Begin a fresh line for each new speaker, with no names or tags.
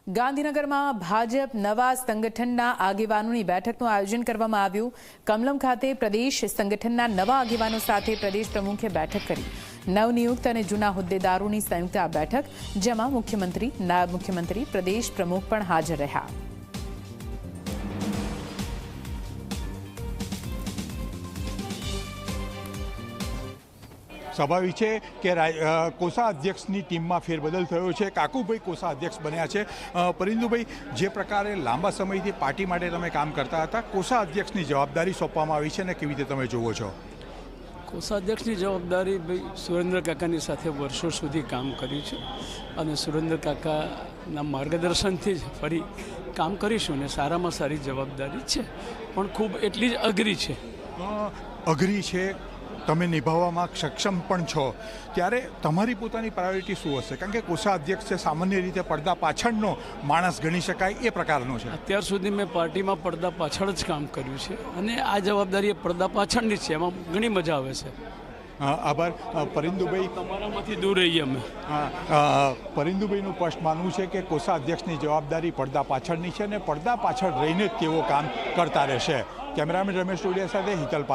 ગાંધીનગરમાં ભાજપ નવા સંગઠનના આગેવાનોની બેઠકનું આયોજન કરવામાં આવ્યું। કમલમ ખાતે પ્રદેશ સંગઠનના નવા આગેવાનો સાથે પ્રદેશ પ્રમુખે બેઠક કરી। નવનિયુક્ત અને જૂના હોદ્દેદારોની સંયુક્ત આ બેઠક, જેમાં મુખ્યમંત્રી, નાયબ મુખ્યમંત્રી, પ્રદેશ પ્રમુખ પણ હાજર રહ્યા।
સ્વાભાવિક છે કે કોષાધ્યક્ષની ટીમમાં ફેરબદલ થયો છે। કાકુભાઈ કોષાધ્યક્ષ બન્યા છે। પરિંદુભાઈ, જે પ્રકારે લાંબા સમયથી પાર્ટી માટે તમે કામ કરતા હતા, કોષાધ્યક્ષની જવાબદારી સોંપવામાં આવી છે અને કેવી રીતે તમે જુઓ છો?
કોષાધ્યક્ષની જવાબદારી ભાઈ સુરેન્દ્ર કાકાની સાથે વર્ષો સુધી કામ કર્યું છે અને સુરેન્દ્ર કાકાના માર્ગદર્શનથી જ ફરી કામ કરીશું ને સારામાં સારી જવાબદારી છે, પણ ખૂબ એટલી જ અઘરી છે।
અઘરી છે, તમે નિભાવવામાં સક્ષમ પણ છો, ત્યારે તમારી પોતાની પ્રાયોરિટી શું હશે? કારણ કે કોષાધ્યક્ષ છે, સામાન્ય રીતે પડદા પાછળનો માણસ ગણી શકાય એ પ્રકારનો છે।
અત્યાર સુધી મેં પાર્ટીમાં પડદા પાછળ જ કામ કર્યું છે અને આ જવાબદારી એ પડદા પાછળની છે, એમાં ઘણી મજા આવે છે।
આભાર પરિંદુભાઈ,
તમારામાંથી દૂર રહીએ અમે।
પરિંદુભાઈનું સ્પષ્ટ માનવું છે કે કોષાધ્યક્ષની જવાબદારી પડદા પાછળની છે અને પડદા પાછળ રહીને જ તેઓ કામ કરતા રહેશે। કેમેરામેન રમેશ ટોડિયા સાથે હિતલ